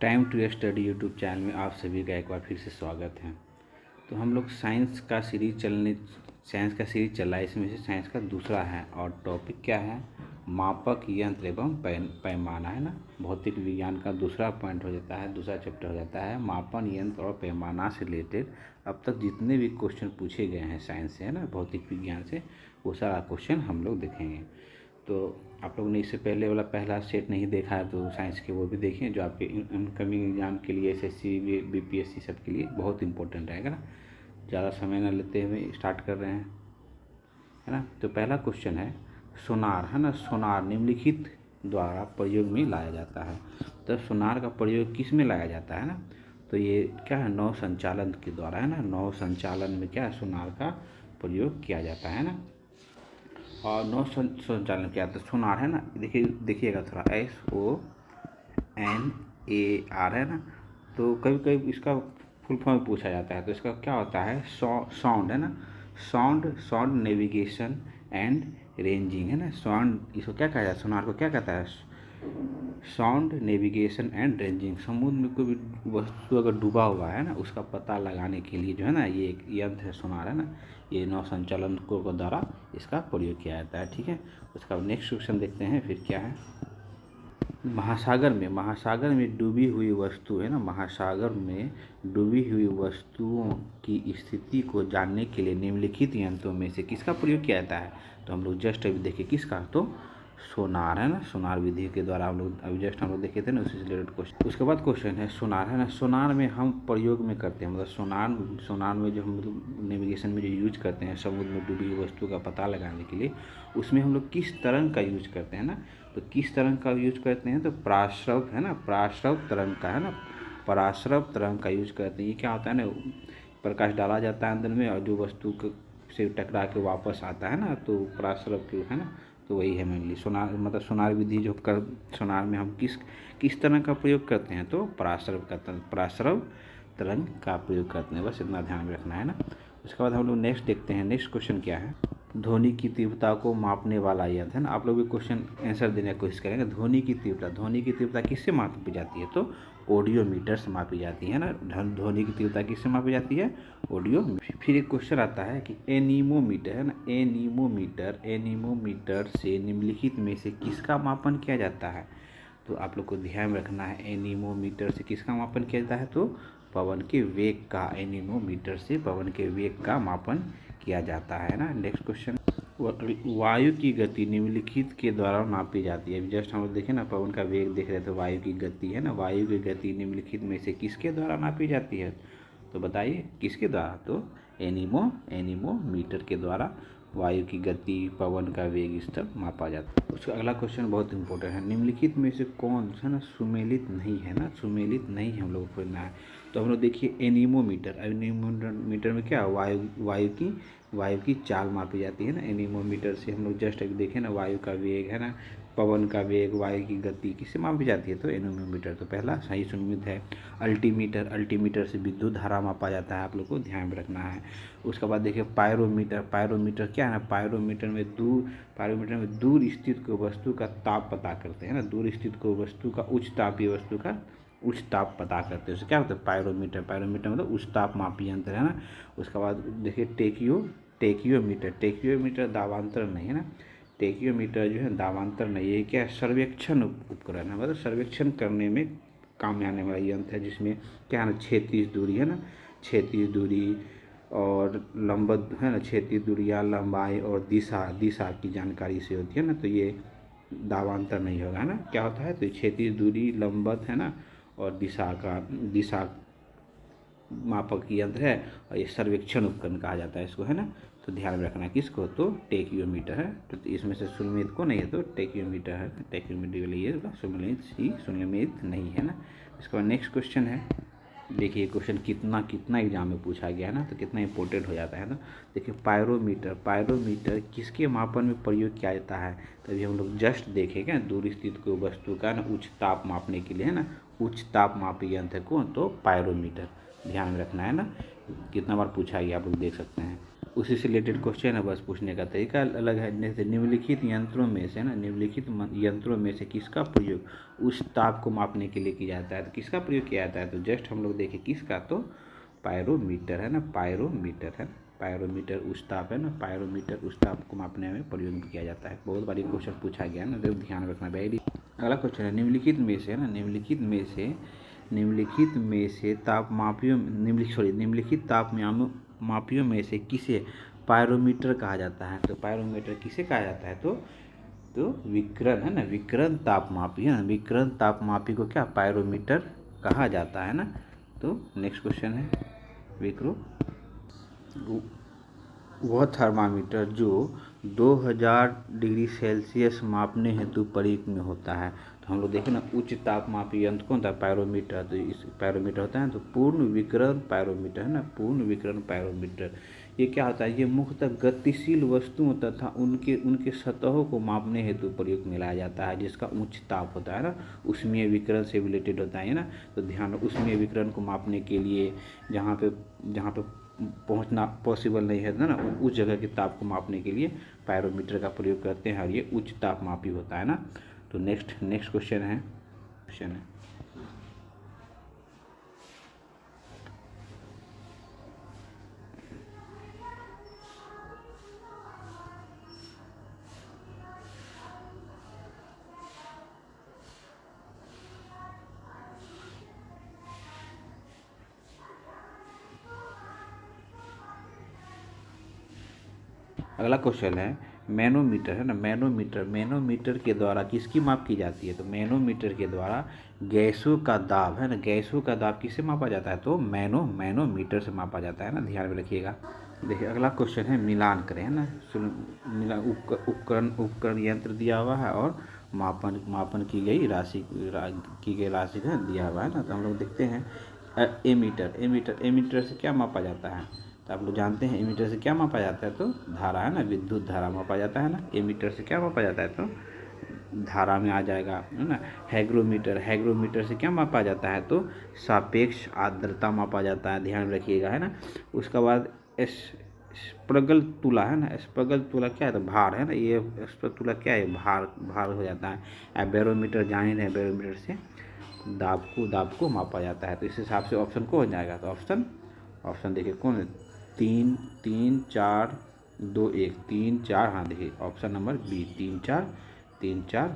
Time to study YouTube channel में आप सभी का एक बार फिर से स्वागत है। तो हम लोग साइंस का सीरीज चल रहा है। इसमें से साइंस का दूसरा है और टॉपिक क्या है, मापक यंत्र एवं पैमाना है ना। भौतिक विज्ञान का दूसरा पॉइंट हो जाता है, दूसरा चैप्टर हो जाता है मापन यंत्र और पैमाना से रिलेटेड। अब तक जितने भी क्वेश्चन पूछे गए हैं साइंस से है ना, भौतिक विज्ञान से, वो सारा क्वेश्चन हम लोग देखेंगे। तो आप लोगों ने इससे पहले वाला पहला सेट नहीं देखा है तो साइंस के वो भी देखें, जो आपके इनकमिंग एग्जाम के लिए एसएससी बीपीएससी सब के लिए बहुत इंपॉर्टेंट रहेगा ना। ज़्यादा समय न लेते हुए स्टार्ट कर रहे हैं, है ना। तो पहला क्वेश्चन है सोनार, है ना। सोनार निम्नलिखित द्वारा प्रयोग में लाया जाता है। तो सोनार का प्रयोग किस में लाया जाता है ना, तो ये क्या है, नौ संचालन के द्वारा, है ना। नौ संचालन में क्या है, सोनार का प्रयोग किया जाता है ना। और नौ संचालन क्या है, तो सोनार है ना, देखिएगा थोड़ा SONAR है ना। तो कभी कभी इसका फुल फॉर्म पूछा जाता है, तो इसका क्या होता है, साउंड है ना। साउंड नेविगेशन एंड रेंजिंग है ना। साउंड इसको क्या कहा जाता है, सोनार को क्या कहता है, साउंड नेविगेशन एंड रेंजिंग। समुद्र में कोई भी वस्तु अगर डूबा हुआ है ना, उसका पता लगाने के लिए जो है ना, ये एक यंत्र है सोनार, है ना। ये नौ संचालकों के द्वारा इसका प्रयोग किया जाता है, ठीक है। उसका नेक्स्ट क्वेश्चन देखते हैं फिर क्या है। महासागर में डूबी हुई वस्तु है ना, महासागर में डूबी हुई वस्तुओं की स्थिति को जानने के लिए निम्नलिखित यंत्रों में से किसका प्रयोग किया जाता है। तो हम लोग जस्ट अभी देखे किसका, तो सोनार है ना। सोनार विधि के द्वारा हम लोग अभी जस्ट हम लोग देखे थे ना, उसी से रिलेटेड क्वेश्चन। उसके बाद क्वेश्चन है सोनार, है ना। सोनार में हम प्रयोग में करते हैं, मतलब सोनार में जो हम लोग नेविगेशन में जो यूज करते हैं समुद्र में डूबी हुई वस्तु का पता लगाने के लिए, उसमें हम लोग किस तरंग का यूज करते हैं ना। तो किस तरंग का यूज करते हैं, तो पराश्रव है ना, पराश्रव तरंग का, है ना। पराश्रव तरंग का यूज करते हैं। ये क्या होता है ना, प्रकाश डाला जाता है अंदर में और जो वस्तु से टकरा के वापस आता है ना, तो पराश्रव के, है ना। तो वही है मेनली सोनार, मतलब सोनार विधि जो कर सोनार में हम किस तरह का प्रयोग करते हैं, तो पराश्रव तरंग का प्रयोग करते हैं। बस इतना ध्यान में रखना है ना। उसके बाद हम लोग नेक्स्ट देखते हैं, नेक्स्ट क्वेश्चन क्या है, ध्वनि की तीव्रता को मापने वाला यंत्र, है ना। आप लोग भी क्वेश्चन आंसर देने की कोशिश करेंगे। ध्वनि की तीव्रता किससे मापी जाती है, तो ऑडियोमीटर से मापी जाती है ना। ध्वनि की तीव्रता किससे मापी जाती है, ऑडियो। फिर एक क्वेश्चन आता है कि एनीमोमीटर, है ना। एनीमोमीटर से निम्नलिखित में से किसका मापन किया जाता है। तो आप लोग को ध्यान रखना है, एनीमोमीटर से किसका मापन किया जाता है, तो पवन के वेग का। एनीमोमीटर से पवन के वेग का मापन किया जाता है ना। नेक्स्ट क्वेश्चन, वायु की गति निम्नलिखित के द्वारा नापी जाती है। जस्ट हम लोग देखें ना, पवन का वेग देख रहे थे, वायु की गति है ना। वायु की गति निम्नलिखित में से किसके द्वारा नापी जाती है, तो बताइए किसके द्वारा, तो एनीमोमीटर के द्वारा वायु की गति, पवन का वेग, इस सब मापा जाता है। उसका अगला क्वेश्चन बहुत इंपॉर्टेंट है, निम्नलिखित में से कौन है ना सुमेलित नहीं है ना, सुमेलित नहीं हम लोग को खोजना है। तो हम लोग देखिए एनीमोमीटर में क्या, वायु की चाल मापी जाती है ना। एनीमोमीटर से हम लोग जस्ट अभी देखें ना, वायु का वेग, है ना, पवन का वेग, वायु की गति किससे मापी जाती है, तो एनीमोमीटर। तो पहला सही सुनिश्चित है। अल्टीमीटर से विद्युत धारा मापा जाता है, आप लोग को ध्यान में रखना है। उसके बाद देखिए पायरोमीटर क्या है ना, पायरोमीटर में दूर स्थित को वस्तु का ताप पता करते हैं ना। दूर स्थित को वस्तु का उच्च तापीय वस्तु का उच्च ताप पता करते हैं, उससे क्या होता है, पायरोमीटर मतलब उच्च ताप मापी यंत्र, है ना। उसके बाद देखिए टेकियोमीटर दावांतर नहीं, है ना। टेकियोमीटर जो है दावांतर नहीं है, क्या है, सर्वेक्षण उपकरण है, मतलब सर्वेक्षण करने में काम में आने वाला यंत्र है, जिसमें क्या है ना, क्षैतिज दूरी, है ना, क्षैतिज दूरी और लंबवत, है ना, क्षैतिज दूरियाँ, लंबाई और दिशा की जानकारी से होती है ना। तो ये दावांतर नहीं होगा, है ना। क्या होता है, तो क्षैतिज दूरी, लंबवत, है ना, और दिशा मापक यंत्र है, और ये सर्वेक्षण उपकरण कहा जाता है इसको, है ना। तो ध्यान में रखना है किसको, तो टेकियोमीटर है। तो इसमें से सुमेलित को नहीं है, तो टेकियोमीटर है, टेकियोमीटर के लिए सुमेलित नहीं है ना। इसके बाद नेक्स्ट क्वेश्चन है, देखिए क्वेश्चन कितना एग्जाम में पूछा गया है ना, तो कितना इंपॉर्टेंट हो जाता है ना। देखिए पायरोमीटर किसके मापन में प्रयोग किया जाता है, तभी हम लोग जस्ट देखेंगे दूर स्थित को वस्तु का ना उच्च ताप मापने के लिए, है ना। उच्च ताप मापी यंत्र को, तो पायरोमीटर ध्यान में रखना है ना। कितना बार पूछा गया आप लोग देख सकते हैं। उसी से रिलेटेड क्वेश्चन है, बस पूछने का तरीका अलग है। जैसे निम्नलिखित यंत्रों में से ना, निम्नलिखित यंत्रों में से किसका प्रयोग उस ताप को मापने के लिए किया जाता है? तो किसका प्रयोग किया जाता है? तो जस्ट हम लोग देखें किसका, तो पायरोमीटर है ना, पायरोमीटर है। पायरोमीटर उस ताप है ना, पायरोमीटर उस ताप को मापने में प्रयोग किया जाता है। बहुत बारी क्वेश्चन पूछा गया ना, तो ध्यान रखना वेरी। अगला क्वेश्चन है निम्नलिखित में से ना, निम्नलिखित में से तापमापियों निम्नलिखित तापमापियों में से किसे पायरोमीटर कहा जाता है? तो पायरोमीटर किसे कहा जाता है? तो विकिरण है ना, विकिरण तापमापी है ना, विकिरण तापमापी को क्या पायरोमीटर कहा जाता है ना। तो नेक्स्ट क्वेश्चन है विक्रो, वह थर्मामीटर जो 2000 डिग्री सेल्सियस मापने हेतु प्रयुक्त में होता है। तो हम लोग देखें ना, उच्च तापमापी यंत्र कौन था? पायरोमीटर। तो इस पायरोमीटर होता है तो पूर्ण विकिरण पायरोमीटर है ना, पूर्ण विकिरण पायरोमीटर। ये क्या होता है? ये मुख्यतः गतिशील वस्तुओं तथा उनके सतहों को मापने हेतु प्रयुक्त में लाया जाता है, जिसका उच्च ताप होता है ना, ऊष्मीय विकिरण से रिलेटेड होता है ना। तो ध्यान, ऊष्मीय विकिरण को मापने के लिए जहाँ पे पहुंचना पॉसिबल नहीं है ना, उस जगह के ताप को मापने के लिए पायरोमीटर का प्रयोग करते हैं, और ये उच्च तापमापी होता है ना। तो नेक्स्ट क्वेश्चन है अगला क्वेश्चन है मैनोमीटर है ना, मैनोमीटर के द्वारा किसकी माप की जाती है? तो मैनोमीटर के द्वारा गैसों का दाब है ना, गैसों का दाब किससे मापा जाता है? तो मैनोमीटर से मापा जाता है ना, ध्यान में रखिएगा। देखिए अगला क्वेश्चन है मिलान करें है ना, उपकरण यंत्र दिया हुआ है और मापन की गई राशि का दिया हुआ है ना। तो हम लोग देखते हैं एमीटर से क्या मापा जाता है? तो आप लोग जानते हैं एमीटर से क्या मापा जाता है? तो धारा है ना, विद्युत धारा मापा जाता है ना। एमीटर से क्या मापा जाता है? तो धारा में आ जाएगा है ना। हैग्रोमीटर से क्या मापा जाता है? तो सापेक्ष आर्द्रता मापा जाता है, ध्यान रखिएगा है ना। उसके बाद स्प्रगल तुला है ना, स्प्रगल तुला क्या है? तो भार है ना, ये स्प्रगल तुला क्या है? भार हो जाता है। बैरोमीटर जान रहे हैं, बैरोमीटर से दाब को मापा जाता है। तो इस हिसाब से ऑप्शन को हो जाएगा। तो ऑप्शन देखिए कौन है? 3 4 2 1 3 4, हाँ देखिए ऑप्शन नंबर बी 3 4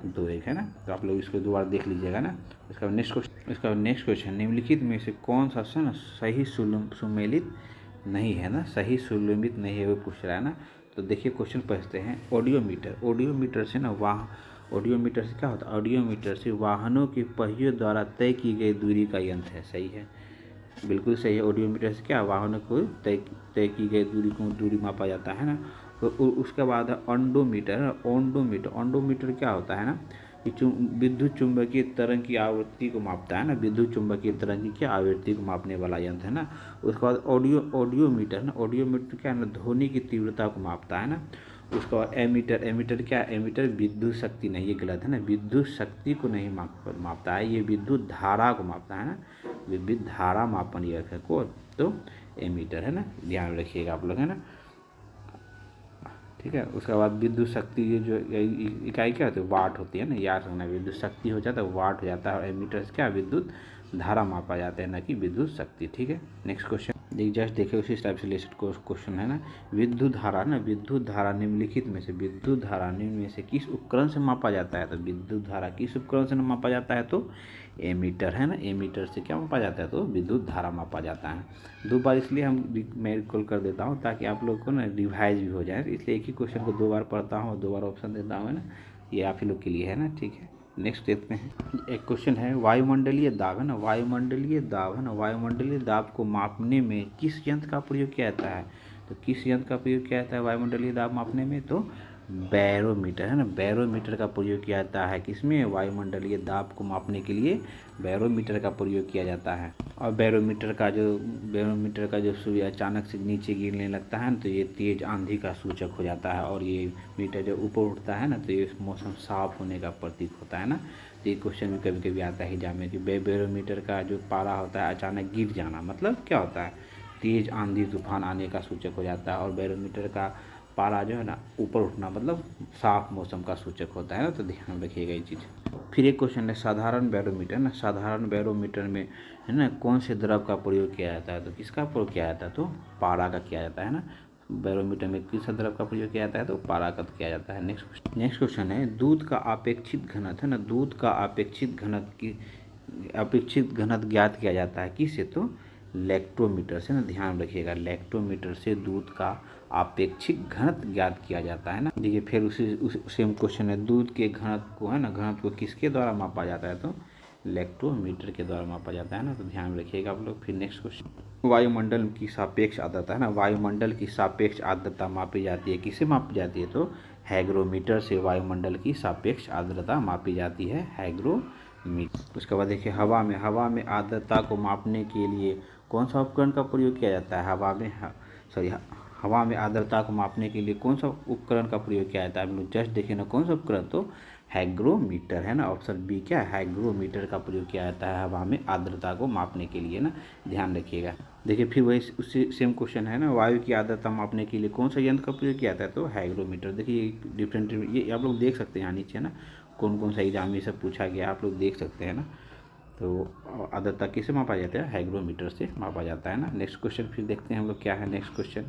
2 1 है ना। तो आप लोग इसको दोबारा देख लीजिएगा ना। इसका नेक्स्ट क्वेश्चन निम्नलिखित में से कौन सा ना सही सुमेलित नहीं है ना, सही सुमेलित नहीं है वो पूछ रहा है ना। तो देखिए क्वेश्चन पढ़ते हैं। ऑडियोमीटर से क्या होता है? ऑडियोमीटर से वाहनों के पहियों द्वारा तय की गई दूरी का यंत्र है। सही है, बिल्कुल सही है। ऑडियोमीटर से क्या वाहनों को तय की गई दूरी मापा जाता है ना। तो उसके बाद है ऑन्डोमीटर क्या होता है ना, कि विद्युत चुंबकीय तरंग की आवृत्ति को मापता है ना, विद्युत चुंबकीय तरंग की क्या आवृत्ति को मापने वाला यंत्र है ना। उसके बाद ऑडियोमीटर क्या है ना, ध्वनि की तीव्रता को मापता है ना। उसके बाद एमीटर क्या है? एमीटर विद्युत शक्ति नहीं, ये गलत है ना, विद्युत शक्ति को नहीं मापता है, ये विद्युत धारा को मापता है ना, विद्युत धारा मापन यंत्र है को। तो एमीटर है ना, ध्यान रखिएगा आप लोग है ना, ठीक है। उसके बाद विद्युत शक्ति, ये जो इकाई क्या होती है? वाट होती है ना, याद रखना। विद्युत शक्ति हो जाता है वाट हो जाता है, और एमीटर से क्या विद्युत धारा मापा जाता है ना कि विद्युत शक्ति, ठीक है। नेक्स्ट क्वेश्चन जस्ट देखिए, उसी टाइप से रिलेटेड क्वेश्चन है ना। विद्युत धारा निम्नलिखित में से किस उपकरण से मापा जाता है? तो विद्युत धारा किस उपकरण से मापा जाता है? तो एमीटर है ना, एमीटर से क्या मापा जाता है? तो विद्युत धारा मापा जाता है। 2 बार इसलिए मैं रिकॉल कर देता हूँ ताकि आप लोग को ना रिवाइज भी हो जाए, इसलिए एक ही क्वेश्चन को 2 बार पढ़ता हूँ और 2 बार ऑप्शन देता हूँ है ना, ये आप ही लोग के लिए है ना, ठीक है। नेक्स्ट देखते हैं, एक क्वेश्चन है वायुमंडलीय दाब है ना, वायुमंडलीय दाब को मापने में किस यंत्र का प्रयोग किया जाता है? तो किस यंत्र का प्रयोग किया जाता है वायुमंडलीय दाब मापने में? तो बैरोमीटर है ना, बैरोमीटर का प्रयोग किया जाता है। किसमें? वायुमंडलीय दाब को मापने के लिए बैरोमीटर का प्रयोग किया जाता है। और बैरोमीटर का जो सुई अचानक से नीचे गिरने लगता है ना, तो ये तेज आंधी का सूचक हो जाता है, और ये मीटर जब ऊपर उठता है ना, तो ये मौसम साफ होने का प्रतीक होता है ना। तो ये क्वेश्चन भी कभी कभी आता है एग्जाम में कि बैरोमीटर का जो पारा होता है अचानक गिर जाना मतलब क्या होता है? तेज़ आंधी तूफान आने का सूचक हो जाता है। और बैरोमीटर का पारा जो है ना ऊपर उठना मतलब साफ मौसम का सूचक होता है ना, तो ध्यान रखिएगा ये चीज़। फिर एक क्वेश्चन है साधारण बैरोमीटर ना, साधारण बैरोमीटर में है ना कौन से द्रव का प्रयोग किया जाता है, तो किसका प्रयोग किया जाता है, तो पारा का किया जाता है ना। बैरोमीटर में किस द्रव का प्रयोग किया जाता है, तो पारा का किया जाता है। नेक्स्ट क्वेश्चन है दूध का अपेक्षित घनत्व है ना, दूध का अपेक्षित घनत्व ज्ञात किया जाता है किससे, तो लैक्टोमीटर से ना, ध्यान रखिएगा लैक्टोमीटर से दूध का अपेक्षित घनत्व ज्ञात किया जाता है ना। देखिए फिर उसी सेम क्वेश्चन है दूध के घनत्व को है ना, घनत्व को किसके द्वारा मापा जाता है, तो लैक्टोमीटर के द्वारा मापा जाता है ना, तो ध्यान रखिएगा आप लोग। फिर नेक्स्ट क्वेश्चन वायुमंडल की सापेक्ष आर्द्रता है ना, वायुमंडल की सापेक्ष आर्द्रता मापी जाती है, किससे मापी जाती है, तो हैग्रोमीटर से वायुमंडल की सापेक्ष आर्द्रता मापी जाती है, हैग्रोमीटर। उसके बाद देखिए हवा में आर्द्रता को मापने के लिए कौन सा उपकरण का प्रयोग किया जाता है, हवा में आर्द्रता को मापने के लिए कौन सा उपकरण का प्रयोग किया जाता है, हम लोग जस्ट देखिए ना कौन सा उपकरण, तो हैग्रोमीटर है ना, ऑप्शन बी क्या है, हैग्रोमीटर का प्रयोग किया जाता है हवा में आर्द्रता को मापने के लिए ना, ध्यान रखिएगा। देखिए फिर वही उसी सेम क्वेश्चन है ना, वायु की आर्द्रता मापने के लिए कौन सा यंत्र का प्रयोग किया जाता है, तो हैग्रोमीटर। देखिए डिफरेंट ये आप लोग देख सकते हैं यहाँ नीचे ना कौन कौन सा एग्जाम में सब पूछा गया आप लोग देख सकते हैं ना। तो आर्द्रता किससे मापा जाता है, हैग्रोमीटर से मापा जाता है ना। नेक्स्ट क्वेश्चन फिर देखते हैं हम लोग क्या है नेक्स्ट क्वेश्चन।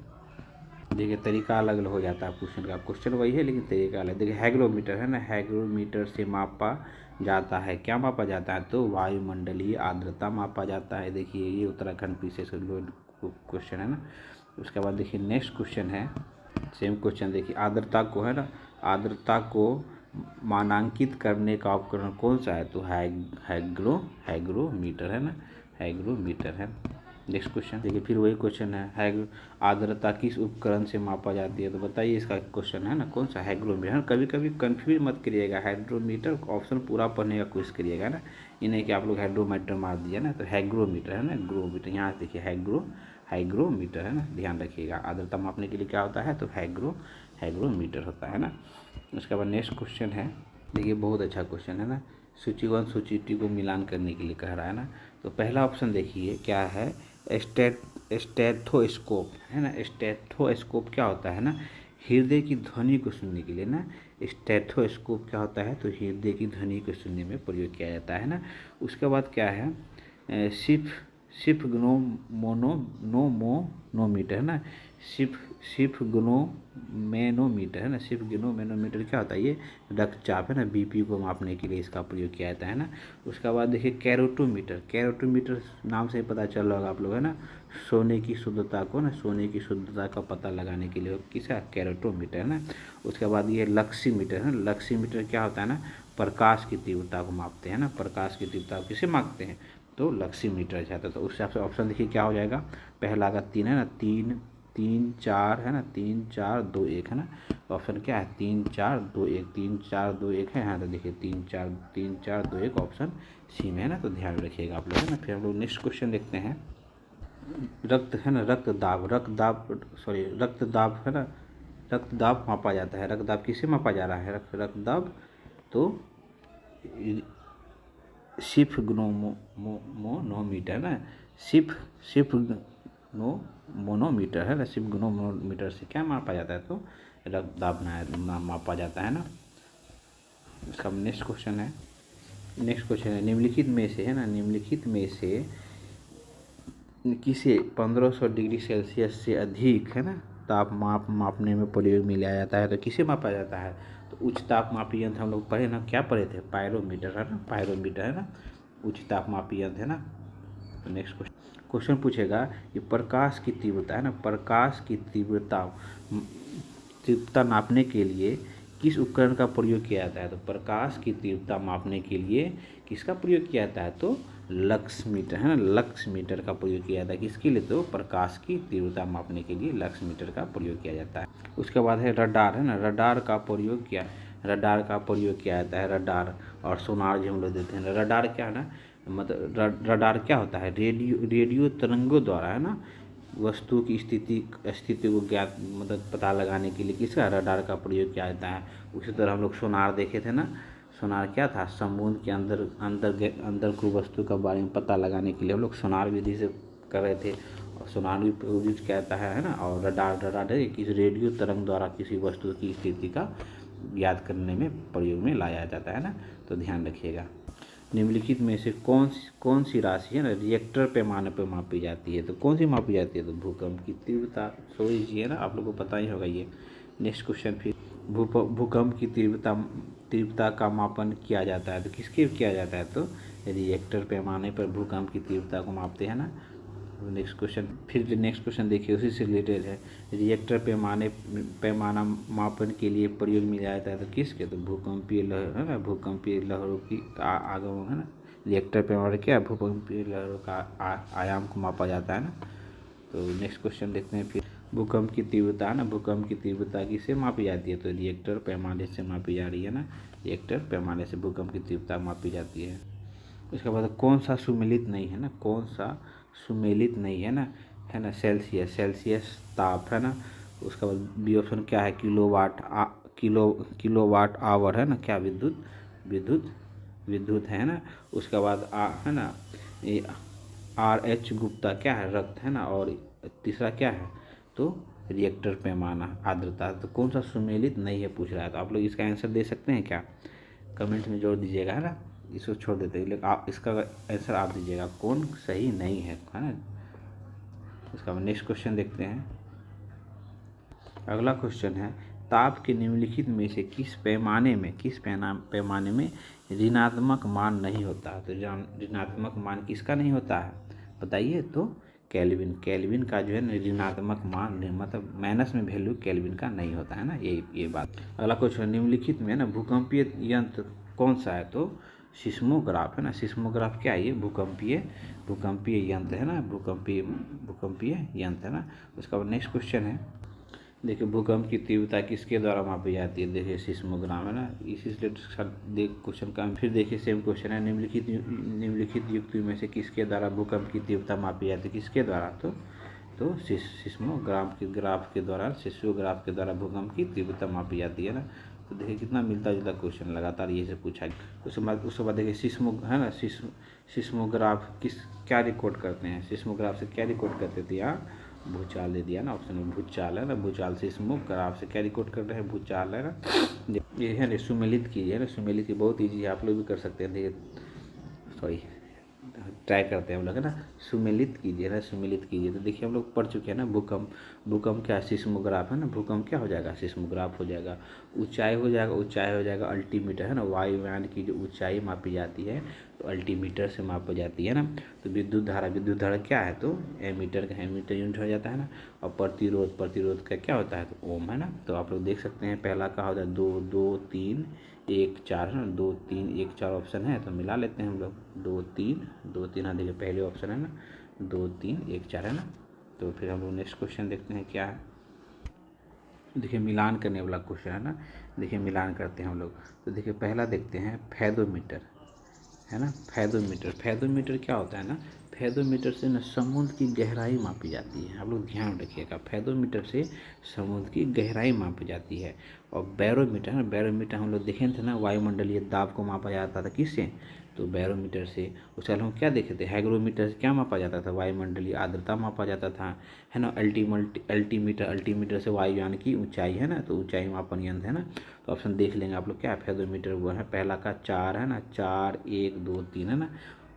देखिए तरीका अलग अलग हो जाता है क्वेश्चन का, क्वेश्चन वही है लेकिन तरीका अलग। देखिए हैग्रोमीटर है ना, हैग्रोमीटर से मापा जाता है, क्या मापा जाता है, तो वायुमंडलीय आर्द्रता मापा जाता है। देखिए ये उत्तराखंड पीछे से क्वेश्चन है ना। उसके बाद देखिए नेक्स्ट क्वेश्चन है सेम क्वेश्चन। देखिए आर्द्रता को है ना, आर्द्रता को मानांकित करने का उपकरण कौन सा है, तो हैग्रोमीटर है ना, हैग्रोमीटर है। नेक्स्ट क्वेश्चन देखिए फिर वही क्वेश्चन है आर्द्रता किस उपकरण से मापा जाती है, तो बताइए इसका क्वेश्चन है ना कौन सा, हैग्रोमीटर। कभी कभी कंफ्यूज मत करिएगा, हाइड्रोमीटर ऑप्शन पूरा पढ़ने का कोशिश करिएगा ना, ये नहीं कि आप लोग हाइड्रोमीटर मार दिया ना, तो हैग्रोमीटर है ना, ग्रोमीटर। यहाँ देखिए हैग्रोमीटर है ना, ध्यान रखिएगा। आर्द्रता मापने के लिए क्या होता है, तो हैग्रोमीटर होता है ना। उसके बाद नेक्स्ट क्वेश्चन है, देखिए बहुत अच्छा क्वेश्चन है ना, सूची 1 सूची 2 को मिलान करने के लिए कह रहा है ना। तो पहला ऑप्शन देखिए क्या है, स्टेथोस्कोप है ना। स्टेथोस्कोप क्या होता है ना, हृदय की ध्वनि को सुनने के लिए ना, स्टेथोस्कोप क्या होता है, तो हृदय की ध्वनि को सुनने में प्रयोग किया जाता है ना। उसके बाद क्या है सिफग्नोमोनोमीटर है ना, सिफग्नोमेनोमीटर है ना, सिफग्नोमेनोमीटर क्या होता है, ये रक्तचाप है ना, बीपी को मापने के लिए इसका प्रयोग किया जाता है ना। उसके बाद देखिए कैरोटोमीटर नाम से पता चल रहा होगा आप लोग है ना, सोने की शुद्धता का पता लगाने के लिए किसका, कैरोटोमीटर है ना। उसके बाद ये लक्सीमीटर है ना, लक्सीमीटर क्या होता है ना, प्रकाश की तीव्रता को मापते हैं ना, प्रकाश की तीव्रता किसे मापते हैं, तो लक्सीमीटर जाता है। तो उस हिसाब से ऑप्शन देखिए क्या हो जाएगा, पहला का 3 है ना, 3 4 है ना, 3 4 2 1 है ना। ऑप्शन क्या है, 3 4 2 1, 3 4 2 1 है यहाँ, तो देखिए 3 4 2 1 ऑप्शन सी में है ना, तो ध्यान रखिएगा आप लोग है ना। फिर हम लोग नेक्स्ट क्वेश्चन देखते हैं, रक्त है ना, रक्तदाब है ना, रक्तदाब मापा जाता है, रक्तदाब किससे मापा जा रहा है, रक्तदाब तो सिफग्नोमोनोमीटर ना, सिफग्नोमोनोमीटर है ना, सिफग्नोमोनोमीटर से क्या मापा जाता है, तो रक्तदाब मापा जाता है ना। इसका नेक्स्ट क्वेश्चन है निम्नलिखित में से किसे 1500 डिग्री सेल्सियस से अधिक है ना तापमान मापने में प्रयोग में लिया जाता है, तो किसे मापा जाता है, तो उच्च तापमापी यंत्र हम लोग पढ़े ना, क्या पढ़े थे, पायरोमीटर है ना, उच्च तापमापी यंत्र है ना। तो नेक्स्ट क्वेश्चन पूछेगा कि प्रकाश की तीव्रता है ना, प्रकाश की तीव्रता नापने के लिए किस उपकरण का प्रयोग किया जाता है, तो प्रकाश की तीव्रता मापने के लिए किसका प्रयोग किया जाता है, तो लक्समीटर है ना, लक्समीटर का प्रयोग किया जाता है, किसके लिए, तो प्रकाश की तीव्रता मापने के लिए लक्समीटर का प्रयोग किया जाता है। उसके बाद है रडार है ना, रडार का प्रयोग किया जाता है, रडार और सोनार जो हम लोग देते हैं। रडार क्या है ना, मतलब रडार क्या होता है, रेडियो तरंगों द्वारा है ना वस्तु की स्थिति को ज्ञात मतलब पता लगाने के लिए किसका, रडार का प्रयोग किया जाता है। उसी तरह हम लोग सोनार देखे थे ना, सोनार क्या था, समुद्र के अंदर की वस्तु का बारे में पता लगाने के लिए हम लोग सोनार विधि से कर रहे थे। सोनाली यूज किया जाता है ना। और रडार है कि रेडियो तरंग द्वारा किसी वस्तु की स्थिति का याद करने में प्रयोग में लाया जाता है ना, तो ध्यान रखिएगा। निम्नलिखित में से कौन सी राशि है ना रिएक्टर पैमाने पर मापी जाती है, तो कौन सी मापी जाती है, तो भूकंप की तीव्रता। सो इजी है ना, आप लोगों को पता ही होगा ये। नेक्स्ट क्वेश्चन फिर भूकंप की तीव्रता का मापन किया जाता है, तो किसके किया जाता है, तो रिएक्टर पैमाने पर भूकंप की तीव्रता को मापते हैं ना। नेक्स्ट क्वेश्चन देखिए, उसी से रिलेटेड है। रिएक्टर पैमाना मापन के लिए प्रयोग में लिया जाता है, तो किसके, तो भूकंपीय लहर है ना, भूकंपीय लहरों की आगमन है ना। रिएक्टर पैमाना क्या, भूकंपीय लहरों का आयाम को मापा जाता है ना। तो नेक्स्ट क्वेश्चन देखते हैं फिर। भूकंप की तीव्रता है ना, भूकंप की तीव्रता किससे मापी जाती है, तो रिएक्टर पैमाने से मापी जा रही है ना। रिएक्टर पैमाने से भूकंप की तीव्रता मापी जाती है। उसके बाद कौन सा सुमेलित नहीं है ना, कौन सा सुमेलित नहीं है ना, है ना, सेल्सियस ताप है ना। उसके बाद बी ऑप्शन क्या है, किलोवाट आवर है ना, क्या विद्युत है ना। उसके बाद है ना RH गुप्ता क्या है, रक्त है ना। और तीसरा क्या है, तो रिएक्टर पैमाना आर्द्रता। तो कौन सा सुमेलित नहीं है पूछ रहा है, तो आप लोग इसका आंसर दे सकते हैं क्या, कमेंट में जोड़ दीजिएगा, है ना। इसको छोड़ देते हैं, लेकिन आप इसका आंसर आप दीजिएगा कौन सही नहीं है ना। इसका नेक्स्ट क्वेश्चन देखते हैं। अगला क्वेश्चन है, ताप के निम्नलिखित में से किस पैमाने में ऋणात्मक मान नहीं होता, तो ऋणात्मक मान किसका नहीं होता है बताइए, तो केल्विन का जो है ना ऋणात्मक मान, मतलब माइनस में वैल्यू केल्विन का नहीं होता है ना, ये बात। अगला क्वेश्चन, निम्नलिखित में ना भूकंपीय यंत्र कौन सा है, तो सिस्मोग्राफ है ना। सिस्मोग्राफ क्या है, ये भूकंपीय यंत्र है ना, भूकंपीय यंत्र है ना। उसका बाद नेक्स्ट क्वेश्चन है, देखिए भूकंप की तीव्रता किसके द्वारा मापी जाती है, देखिए सिस्मोग्राम है ना। इसी से देख क्वेश्चन का फिर देखिए सेम क्वेश्चन है, निम्नलिखित युक्तियों में से किसके द्वारा भूकंप की तीव्रता मापी जाती है, किसके द्वारा, तो सिस्मोग्राफ के द्वारा भूकंप की तीव्रता मापी जाती है ना। तो देखिए कितना मिलता जुलता क्वेश्चन लगातार ये से पूछा गया। उसके बाद देखिए सिस्मोग्राफ क्या रिकॉर्ड करते हैं, सिस्मोग्राफ से क्या रिकॉर्ड करते थे, यहाँ भूचाल दे दिया ना, ऑप्शन में भूचाल है ना। भूचाल सिस्मोग्राफ से क्या रिकॉर्ड कर रहे हैं, भूचाल है ना। ये है ना सुमेलित कीजिए ना, सुमेलित की बहुत ईजी है, आप लोग भी कर सकते हैं। देखिए सॉरी ट्राई करते हैं हम लोग, है ना। सुमेलित कीजिए ना, सुमेलित कीजिए। तो देखिए हम लोग पढ़ चुके हैं ना, भूकंप क्या सिस्मोग्राफ है ना, भूकंप क्या हो जाएगा, सिस्मोग्राफ हो जाएगा। ऊंचाई हो जाएगा अल्टीमीटर है ना, वायुयान की जो ऊंचाई मापी जाती है तो अल्टीमीटर से मापी जाती है ना। तो विद्युत धारा क्या है, तो एमीटर यूनिट हो जाता है ना। और प्रतिरोध का क्या होता है, तो ओम है ना। तो आप लोग देख सकते हैं पहला का होता है 2 2 3 1 4 है ना, 2 3 1 4 ऑप्शन है, तो मिला लेते हैं हम लोग 2 3 हाँ देखिए पहले ऑप्शन है ना 2 3 1 4 है ना। तो फिर हम लोग नेक्स्ट क्वेश्चन देखते हैं क्या है, देखिए मिलान करने वाला क्वेश्चन है ना। देखिए मिलान करते हैं हम लोग, तो देखिए पहला देखते हैं फैदोमीटर है ना। फैदोमीटर क्या होता है ना, फैदोमीटर से ना समुद्र की गहराई मापी जाती है, आप लोग ध्यान रखिएगा। फैदोमीटर से समुद्र की गहराई मापी जाती है। और बैरोमीटर है ना, बैरोमीटर हम लोग देखे थे ना, वायुमंडलीय दाब को मापा जाता था किससे, तो बैरोमीटर से। उसके हम क्या देखे थे, हाइग्रोमीटर से क्या मापा जाता था, वायुमंडलीय आर्द्रता मापा जाता था, है ना। अल्टीमीटर से वायुयान की ऊंचाई है ना, तो ऊंचाई मापन यंत्र है ना। तो ऑप्शन देख लेंगे आप लोग क्या है, फैदोमीटर वो है पहला का 4 है ना, 4 1 2 3 है ना।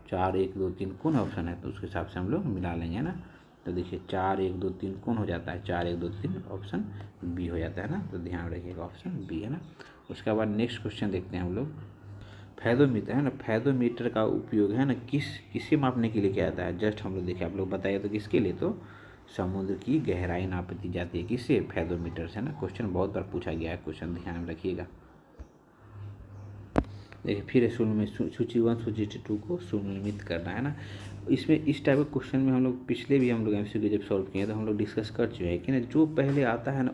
4 1 2 3 कौन ऑप्शन है, तो उसके हिसाब से हम लोग मिला लेंगे ना। तो देखिए 4 1 2 3 कौन हो जाता है, 4 1 2 3 ऑप्शन बी हो जाता है ना। तो ध्यान रखिएगा ऑप्शन बी है ना। उसके बाद नेक्स्ट क्वेश्चन देखते हैं हम लोग, फैदोमीटर है ना। फैदोमीटर का उपयोग है ना किसे मापने के लिए किया जाता है, जस्ट हम लोग देखिए आप लोग बताइए तो किसके लिए, तो समुद्र की गहराई नापी जाती है किससे, फैदोमीटर से ना। क्वेश्चन बहुत बार पूछा गया है, क्वेश्चन ध्यान में रखिएगा। देखिए फिर सूची 1 सूची 2 को सुनिर्मित करना है ना। इसमें इस टाइप के क्वेश्चन में हम लोग पिछले भी हम लोग MCQ जब सॉल्व किए तो हम लोग डिस्कस कर चुके हैं कि ना, जो पहले आता है ना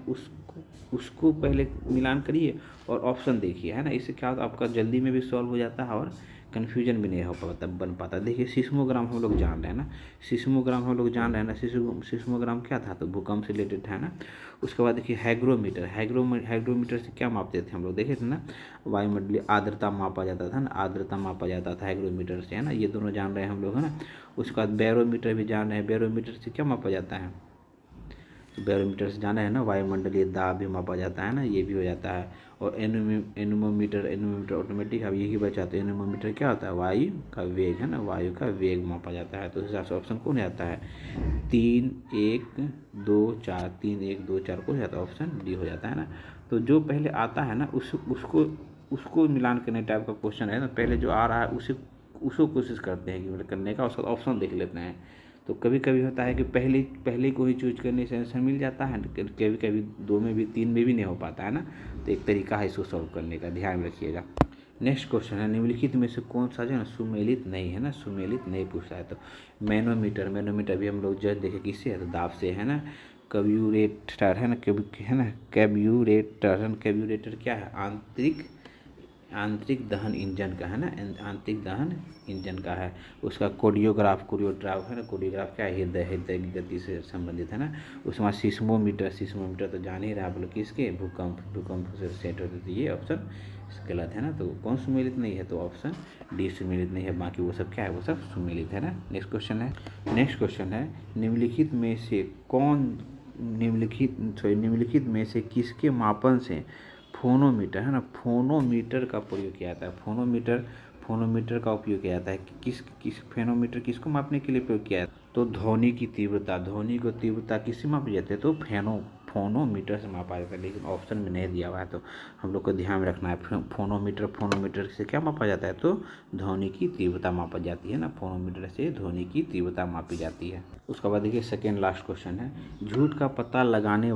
उसको पहले मिलान करिए और ऑप्शन देखिए, है ना। इससे क्या होता है आपका जल्दी में भी सॉल्व हो जाता है और कन्फ्यूजन भी नहीं हो पाता बन पाता। देखिए सिस्मोग्राम हम लोग जान रहे हैं ना, सिस्मोग्राम हम लोग जान रहे हैं ना, सिस्मोग्राम क्या था, तो भूकंप से रिलेटेड था ना। उसके बाद देखिए हाइग्रोमीटर, हाइग्रोमीटर से क्या मापते थे हम लोग, देखे थे ना, वायुमंडलीय आर्द्रता मापा जाता था ना, आर्द्रता मापा जाता था हाइग्रोमीटर से, है ना, ये दोनों जान रहे हैं हम लोग, है ना। उसके बाद बैरोमीटर भी जान रहे हैं, बैरोमीटर से क्या मापा जाता है, तो बैरोमीटर से जाना है ना, वायुमंडलीय दाब भी मापा जाता है ना, ये भी हो जाता है। और एनीमोमीटर ऑटोमेटिक अब यही बचा, तो एनीमोमीटर क्या होता है, वायु का वेग, है ना, वायु का वेग मापा जाता है। तो इस हिसाब से ऑप्शन कौन आता है, 3 1 2 4, 3 1 2 4 कौन जाता है, ऑप्शन डी हो जाता है ना। तो जो पहले आता है ना उसको मिलान करने टाइप का क्वेश्चन है ना, पहले जो आ रहा है उसको कोशिश करते हैं कि मतलब करने का, उसका ऑप्शन देख लेते हैं। तो कभी कभी होता है कि पहले को ही चूज करने से आंसर मिल जाता है, कभी कभी 2 में भी 3 में भी नहीं हो पाता है ना। तो एक तरीका है इसको सॉल्व करने का, ध्यान रखिएगा। नेक्स्ट क्वेश्चन है, निम्नलिखित में से कौन सा जो है ना सुमेलित नहीं है ना, सुमेलित नहीं पूछता है। तो मैनोमीटर भी हम लोग जज देखे किससे है, तो दाब से, है ना। कैब्यूरेटर है ना, कैब्यूरेटर क्या है, आंतरिक दहन इंजन का, है ना, आंतरिक दहन इंजन का है। उसका कोरियोग्राफ है ना, कोरियोग्राफ क्या है, हृदय की गति से संबंधित, है ना। उसके बाद सिस्मोमीटर तो जान ही रहा आप लोग किसके, भूकंप से सेट होते थे, ये ऑप्शन गलत है ना। तो कौन सुमेलित नहीं है, तो ऑप्शन डी सुमेलित नहीं है, बाकी वो सब क्या है, वो सब सुमेलित है ना। नेक्स्ट क्वेश्चन है निम्नलिखित में से किसके मापन से फोनोमीटर, है ना, फोनोमीटर का प्रयोग किया जाता है, फोनोमीटर का उपयोग किया जाता है। किस फेनोमीटर किसको मापने के लिए प्रयोग किया जाता है, तो ध्वनि की तीव्रता किससे मापी जाती है, तो फोनोमीटर से मापा जाता है। लेकिन ऑप्शन में नहीं दिया हुआ है, तो हम लोग को ध्यान में रखना है, फोनोमीटर से क्या मापा जाता है, तो ध्वनि की तीव्रता मापी जाती है ना, फोनोमीटर से ध्वनि की तीव्रता मापी जाती है। उसके बाद देखिए सेकेंड लास्ट क्वेश्चन है, झूठ का पता लगाने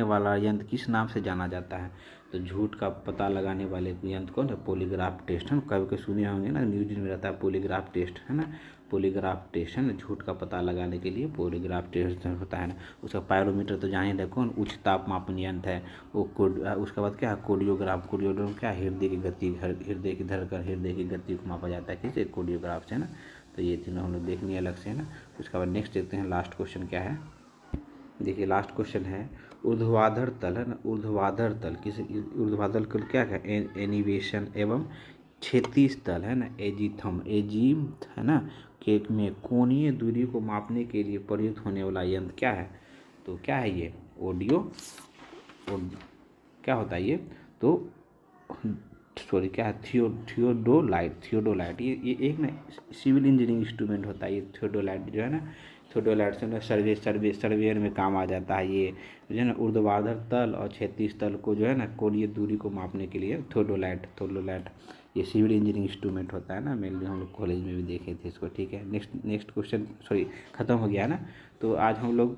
वाला यंत्र किस नाम से जाना जाता है, तो झूठ का पता लगाने वाले यंत्र कौन है, पॉलीग्राफ टेस्ट, है ना, कभी सुने होंगे ना, न्यूज में रहता है पॉलीग्राफ टेस्ट, है ना, पॉलीग्राफ टेस्ट, है ना, झूठ का पता लगाने के लिए पॉलीग्राफ टेस्ट होता है ना। उसका पायरोमीटर तो जाने रहे कौन, उच्च ताप मापन यंत्र है वो। उसके बाद क्या है, कोरियोग्राफ क्या है, हृदय की गति, हृदय की धड़कन, हृदय की गति को मापा जाता है किससे, कोरियोग्राफ से, है ना। तो ये तीनों हम लोग देखनी है अलग से, है ना। उसके बाद नेक्स्ट देखते हैं लास्ट क्वेश्चन क्या है। देखिए लास्ट क्वेश्चन है, ऊर्ध्वाधर तल, है ना, ऊर्ध्वाधर तल क्या है, एनिवेशन एवं क्षैतिज तल, है ना, एजीम, है ना, के में कोणीय दूरी को मापने के लिए प्रयुक्त होने वाला यंत्र क्या है, तो क्या है ये, क्या होता है ये, तो सॉरी क्या है, थियोडोलाइट, ये एक ना सिविल इंजीनियरिंग इंस्ट्रूमेंट होता है ये थियोडोलाइट जो है ना, थियोडोलाइट से ना सर्वेयर में काम आ जाता है ये जो है ना। ऊर्ध्वाधर तल और क्षैतिज तल को जो है ना कोणीय दूरी को मापने के लिए थियोडोलाइट ये सिविल इंजीनियरिंग इंस्ट्रूमेंट होता है ना, मेनली हम लोग कॉलेज में भी देखे थे इसको, ठीक है। नेक्स्ट क्वेश्चन ख़त्म हो गया ना। तो आज हम लोग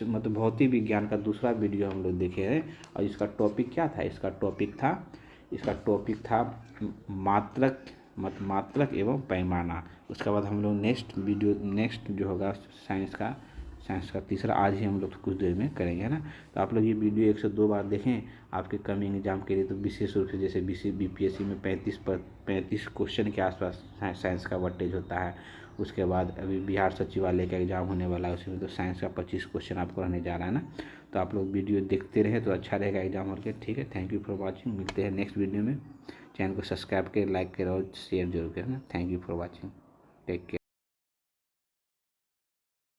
मतलब भौतिक विज्ञान का दूसरा वीडियो हम लोग देखे हैं, और इसका टॉपिक क्या था, इसका टॉपिक था मात्रक एवं पैमाना। उसके बाद हम लोग नेक्स्ट जो होगा साइंस का तीसरा आज ही हम लोग कुछ देर में करेंगे, है ना। तो आप लोग ये वीडियो 1 से 2 बार देखें आपके कमिंग एग्जाम के लिए। तो विशेष रूप से जैसे बीपीएससी में 35 क्वेश्चन के आसपास साइंस का वेटेज होता है। उसके बाद अभी बिहार सचिवालय का एग्जाम होने वाला है, उसमें तो साइंस का 25 क्वेश्चन आपको रहने जा रहा है ना। तो आप लोग वीडियो देखते रहे तो अच्छा रहेगा एग्जाम हॉल के, ठीक है। थैंक यू फॉर वॉचिंग, मिलते हैं नेक्स्ट वीडियो में। चैनल को सब्सक्राइब करें, लाइक करें और शेयर जरूर करें ना। Thank you for watching, take care.